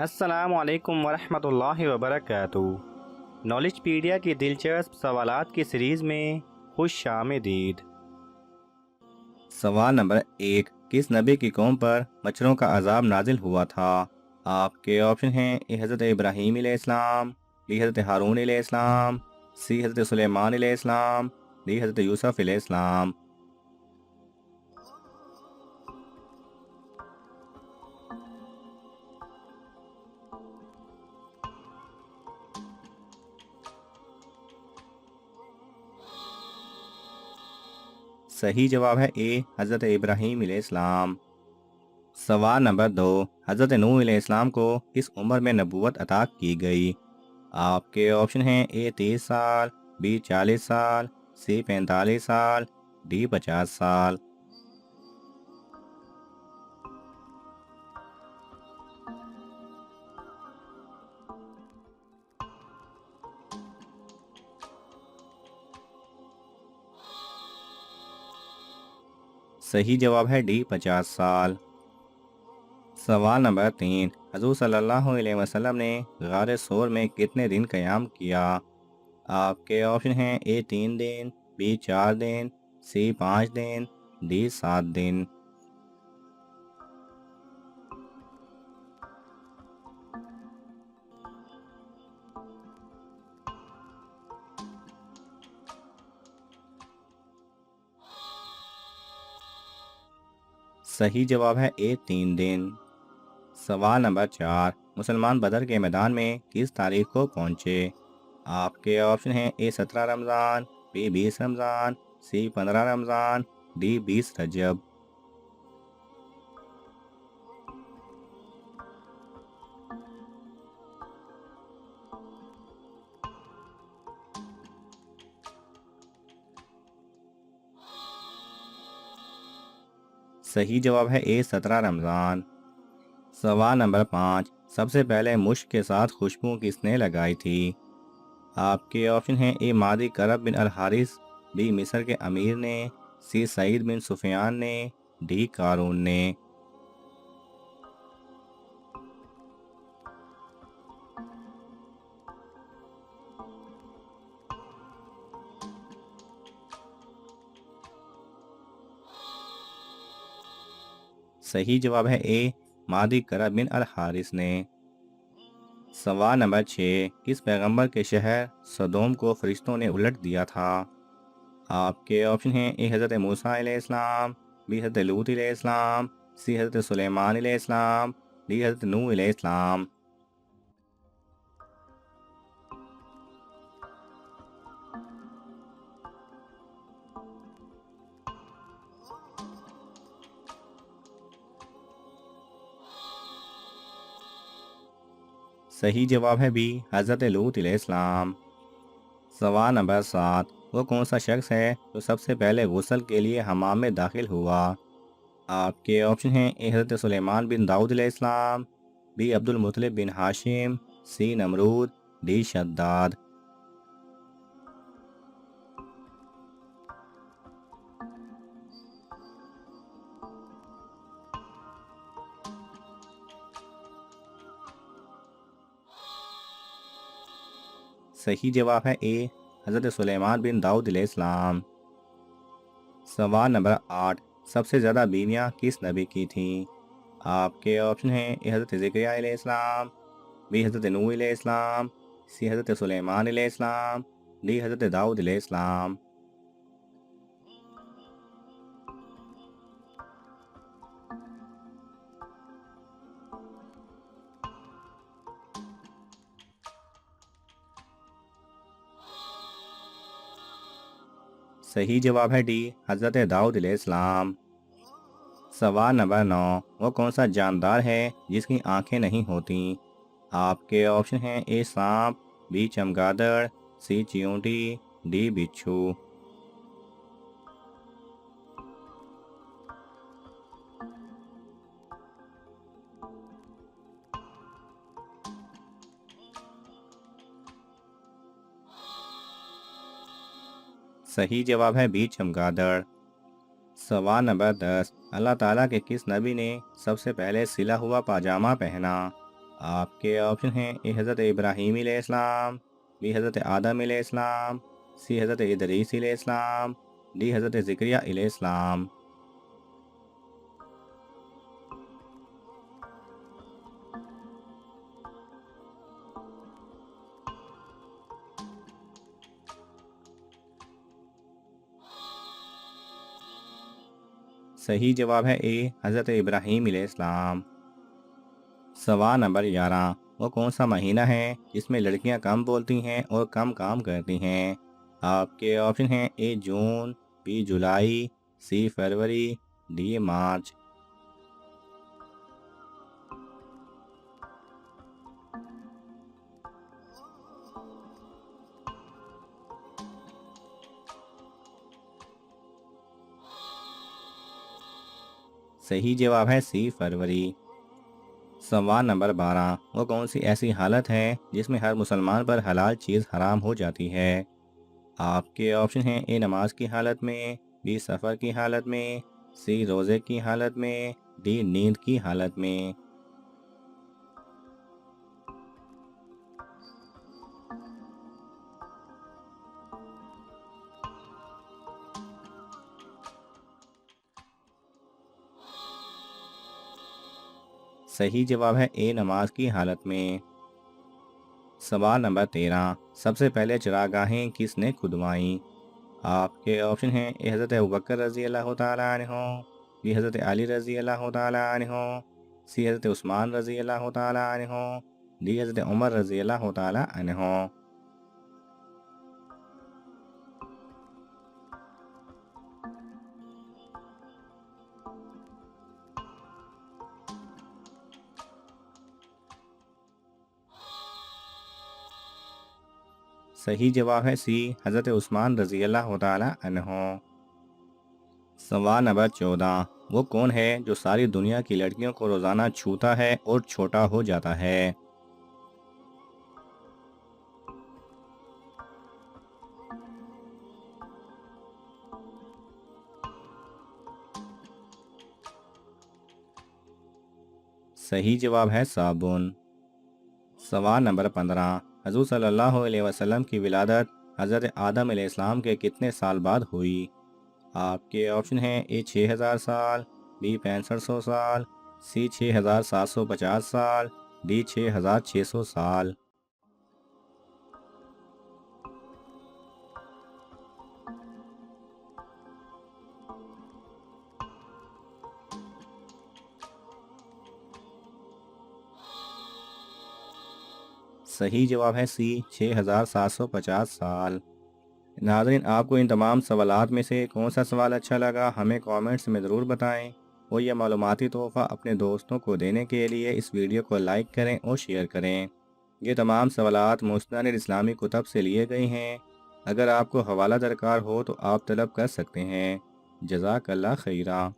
अस्सलाम वालेकुम वरहमतुल्लाहि वबरकातुहू। नॉलेजपीडिया की दिलचस्प सवालात की सीरीज़ में खुश आमदीद। सवाल नंबर 1। किस नबी की कौम पर मच्छरों का अजाब नाजिल हुआ था? आपके ऑप्शन हैं ए हज़रत इब्राहीम अलैहिस्सलाम, बी हज़रत हारून अलैहिस्सलाम, सी हज़रत सुलेमान अलैहिस्सलाम, डी हज़रत यूसुफ अलैहिस्सलाम। सही जवाब है ए हज़रत इब्राहीम अलैहिस्सलाम। सवाल नंबर 2। हज़रत नूह अलैहिस्सलाम को किस उम्र में नबूवत अता की गई? आपके ऑप्शन हैं ए 30 साल, बी 40 साल, सी 45 साल, डी 50 साल। सही जवाब है डी 50 साल। सवाल नंबर 3। हजूर सल्लल्लाहु अलैहि वसल्लम ने गार सोर में कितने दिन क़याम किया? आपके ऑप्शन हैं ए 3 दिन, बी 4 दिन, सी 5 दिन, डी 7 दिन। सही जवाब है ए 3 दिन। सवाल नंबर 4। मुसलमान बदर के मैदान में किस तारीख को पहुँचे? आपके ऑप्शन हैं ए 17 रमज़ान, बी 20 रमज़ान, सी 15 रमज़ान, डी 20 रजब। सही जवाब है ए 17 रमज़ान। सवाल नंबर 5। सबसे पहले मुश्क के साथ खुशबू किसने लगाई थी? आपके ऑप्शन हैं ए मादी करब बिन अल हारिस, बी मिस्र के अमीर ने, सी सईद बिन सुफियान ने, डी कारून ने। सही जवाब है ए मादी करब बिन अल हारिस ने। सवाल नंबर 6। किस पैगंबर के शहर सदोम को फरिश्तों ने उलट दिया था? आपके ऑप्शन हैं ए हज़रत मूसा अलैहिस्सलाम, बी हज़रत लूत अलैहिस्सलाम, सी हज़रत सुलेमान अलैहिस्सलाम, डी हज़रत नूह अलैहिस्सलाम। सही जवाब है बी हज़रत लूत अलैहिस्सलाम। सवाल नंबर 7। वो कौन सा शख्स है जो सबसे पहले गुस्ल के लिए हमाम में दाखिल हुआ? आपके ऑप्शन हैं ए हज़रत सुलेमान बिन दाऊद अलैहिस्सलाम, बी अब्दुल मुत्तलिब बिन हाशिम, सी नमरूद, डी शद्दाद। सही जवाब है ए हज़रत सुलेमान बिन दाऊद अलैहिस्सलाम। सवाल नंबर 8। सबसे ज़्यादा बीवियाँ किस नबी की थीं? आपके ऑप्शन हैं ए हज़रत ज़करिया अलैहिस्सलाम, बी हज़रत नूह अलैहिस्सलाम, सी हज़रत सुलेमान अलैहिस्सलाम, डी हज़रत दाऊद अलैहिस्सलाम। सही जवाब है डी हज़रत दाऊद अलैहिस्सलाम। सवाल नंबर 9। वो कौन सा जानदार है जिसकी आंखें नहीं होती? आपके ऑप्शन हैं ए सांप, बी चमगादड़, सी चींटी, डी बिच्छू। सही जवाब है बी चमगादड़। सवाल नंबर 10। अल्लाह ताला के किस नबी ने सबसे पहले सिला हुआ पाजामा पहना? आपके ऑप्शन हैं ए हज़रत इब्राहीम अलैहिस्सलाम, बी हज़रत आदम अलैहिस्सलाम, सी हज़रत इदरीस अलैहिस्सलाम, डी हज़रत ज़िक्रिया अलैहिस्सलाम। सही जवाब है ए हज़रत इब्राहीम अलैहिस्सलाम। सवाल नंबर 11, वो कौन सा महीना है जिसमें लड़कियां कम बोलती हैं और कम काम करती हैं? आपके ऑप्शन हैं ए जून, बी जुलाई, सी फरवरी, डी मार्च। सही जवाब है सी फरवरी। सवाल नंबर 12, वो कौन सी ऐसी हालत है जिसमें हर मुसलमान पर हलाल चीज़ हराम हो जाती है? आपके ऑप्शन हैं ए नमाज की हालत में, बी सफ़र की हालत में, सी रोज़े की हालत में, डी नींद की हालत में। सही जवाब है ए नमाज की हालत में। सवाल नंबर 13, सबसे पहले चरागाहें किसने खुदवाईं? आपके ऑप्शन हैं ए हज़रत अबू बकर रज़ी अल्लाह तआला अन्हो, बी हज़रत अली रज़ी अल्लाह तआला अन्हो, सी हज़रत उस्मान रज़ी अल्लाह तआला अन्हो, डी हज़रत उमर रज़ी अल्लाह तआला अन्हो। सही जवाब है सी हज़रत उस्मान रज़ी अल्लाह तआला अन्हो। सवाल नंबर 14, वो कौन है जो सारी दुनिया की लड़कियों को रोज़ाना छूता है और छोटा हो जाता है? सही जवाब है साबुन। सवाल नंबर 15, हज़ूर सल्लल्लाहु अलैहि वसल्लम की विलादत हज़रत आदम अलैहिस्सलाम के कितने साल बाद हुई? आपके ऑप्शन हैं ए 6000 साल, बी 6500 साल, सी 6750 साल, डी 6600 साल। सही जवाब है सी 6750 साल। नाज़रीन, आपको इन तमाम सवालात में से कौन सा सवाल अच्छा लगा हमें कमेंट्स में ज़रूर बताएं और यह मालूमाती तोहफ़ा अपने दोस्तों को देने के लिए इस वीडियो को लाइक करें और शेयर करें। ये तमाम सवालात मुस्तानिद इस्लामी कुतब से लिए गए हैं। अगर आपको हवाला दरकार हो तो आप तलब कर सकते हैं। जज़ाकल्लाह खैरा।